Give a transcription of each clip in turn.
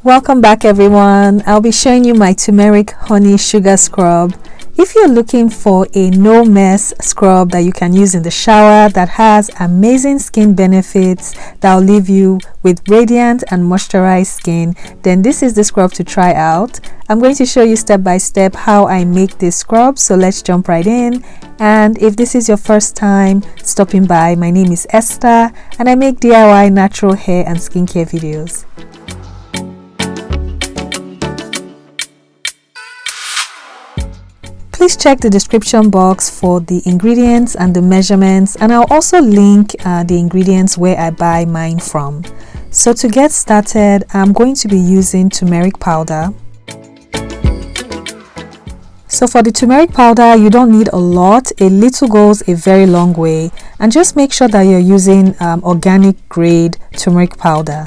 Welcome back everyone. I'll be showing you my turmeric honey sugar scrub. If you're looking for a no mess scrub that you can use in the shower that has amazing skin benefits that will leave you with radiant and moisturized skin, then this is the scrub to try out. I'm going to show you step by step how I make this scrub, so let's jump right in. And if this is your first time stopping by, my name is Esther and I make DIY natural hair and skincare videos. Please check the description box for the ingredients and the measurements, and I'll also link the ingredients where I buy mine from. So to get started, I'm going to be using turmeric powder. So for the turmeric powder, you don't need a lot. A little goes a very long way, and just make sure that you're using organic grade turmeric powder.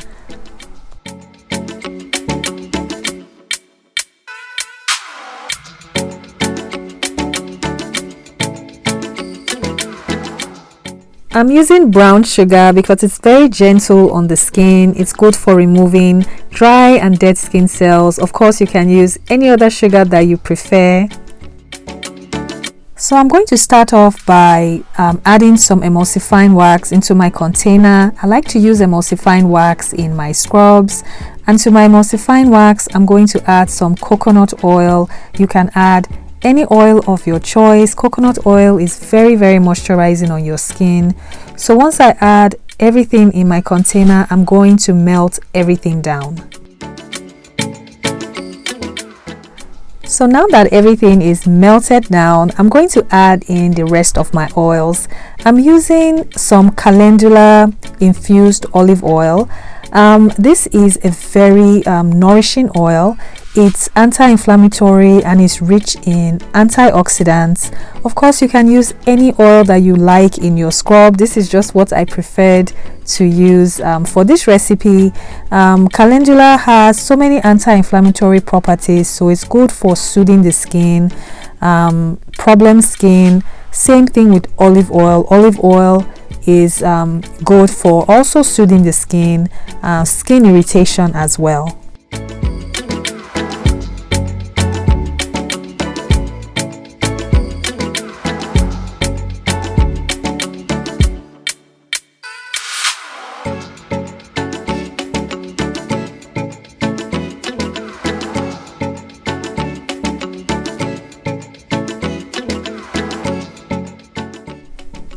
I'm using brown sugar because it's very gentle on the skin. It's good for removing dry and dead skin cells. Of course, you can use any other sugar that you prefer. So I'm going to start off by adding some emulsifying wax into my container. I like to use emulsifying wax in my scrubs. And to my emulsifying wax, I'm going to add some coconut oil. You can add any oil of your choice. Coconut oil is very moisturizing on your skin. So once I add everything in my container, I'm going to melt everything down. So now that everything is melted down, I'm going to add in the rest of my oils. I'm using some calendula infused olive oil. This is a very nourishing oil. It's anti-inflammatory and is rich in antioxidants. Of course, you can use any oil that you like in your scrub. This is just what I preferred to use for this recipe. Calendula has so many anti-inflammatory properties, so it's good for soothing the skin, problem skin. Same thing with olive oil. Olive oil is good for also soothing the skin, skin irritation as well.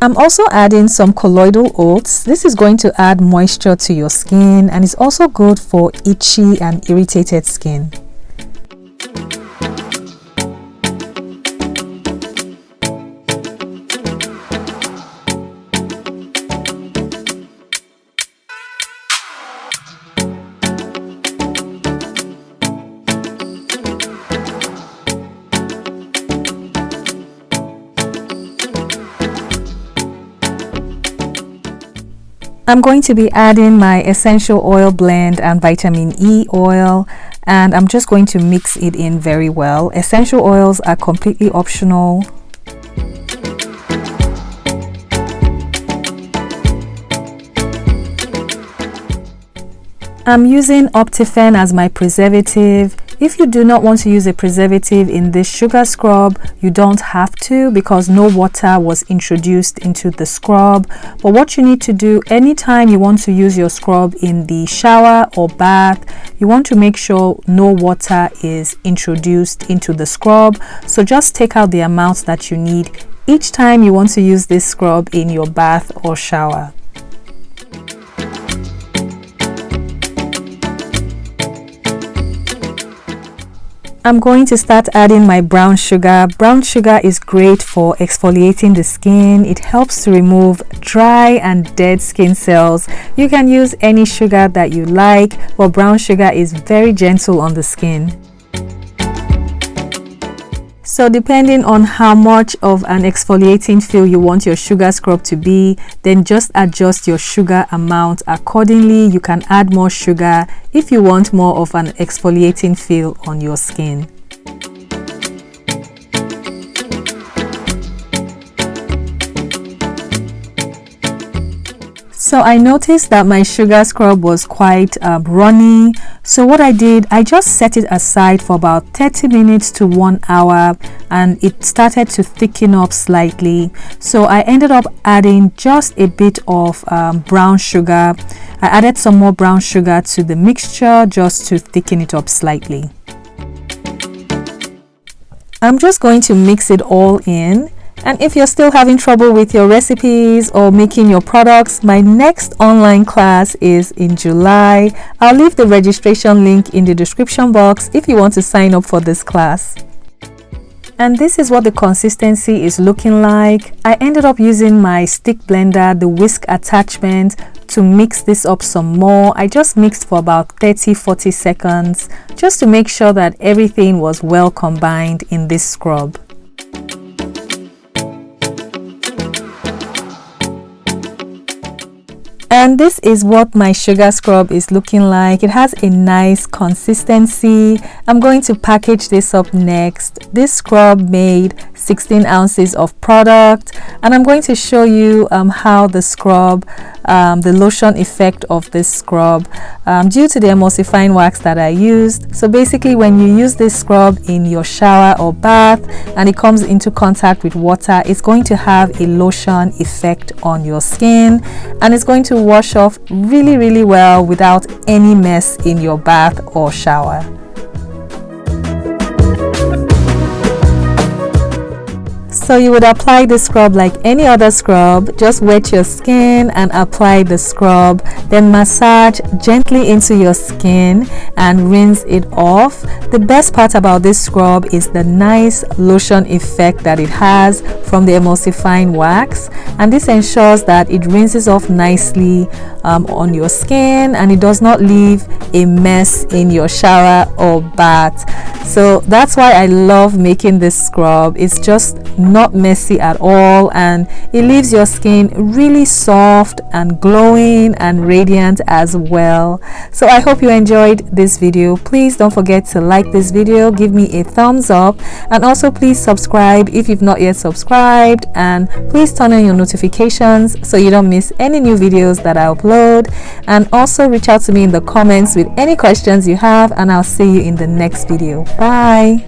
I'm also adding some colloidal oats. This is going to add moisture to your skin and is also good for itchy and irritated skin. I'm going to be adding my essential oil blend and vitamin E oil, and I'm just going to mix it in very well. Essential oils are completely optional. I'm using Optifen as my preservative. If you do not want to use a preservative in this sugar scrub, you don't have to, because no water was introduced into the scrub. But what you need to do anytime you want to use your scrub in the shower or bath, you want to make sure no water is introduced into the scrub. So just take out the amount that you need each time you want to use this scrub in your bath or shower. I'm going to start adding my brown sugar. Brown sugar is great for exfoliating the skin. It helps to remove dry and dead skin cells. You can use any sugar that you like, but brown sugar is very gentle on the skin. So depending on how much of an exfoliating feel you want your sugar scrub to be, then just adjust your sugar amount accordingly. You can add more sugar if you want more of an exfoliating feel on your skin. So I noticed that my sugar scrub was quite runny. So what I did, I just set it aside for about 30 minutes to 1 hour, and it started to thicken up slightly. So I ended up adding just a bit of brown sugar. I added some more brown sugar to the mixture just to thicken it up slightly. I'm just going to mix it all in. And if you're still having trouble with your recipes or making your products, my next online class is in July. I'll leave the registration link in the description box if you want to sign up for this class. And this is what the consistency is looking like. I ended up using my stick blender, the whisk attachment, to mix this up some more. I just mixed for about 30-40 seconds just to make sure that everything was well combined in this scrub. And this is what my sugar scrub is looking like. It has a nice consistency. I'm going to package this up next. This scrub made 16 ounces of product, and I'm going to show you how the scrub, the lotion effect of this scrub due to the emulsifying wax that I used. So basically, when you use this scrub in your shower or bath and it comes into contact with water, it's going to have a lotion effect on your skin, and it's going to wash off really well without any mess in your bath or shower. So you would apply the scrub like any other scrub. Just wet your skin and apply the scrub, then massage gently into your skin and rinse it off. The best part about this scrub is the nice lotion effect that it has from the emulsifying wax, and this ensures that it rinses off nicely on your skin and it does not leave a mess in your shower or bath. So that's why I love making this scrub. It's just not messy at all, and it leaves your skin really soft and glowing and radiant as well. So I hope you enjoyed this video. Please don't forget to like this video, give me a thumbs up, and also please subscribe if you've not yet subscribed, and please turn on your notifications so you don't miss any new videos that I upload. And also reach out to me in the comments with any questions you have, and I'll see you in the next video. Bye.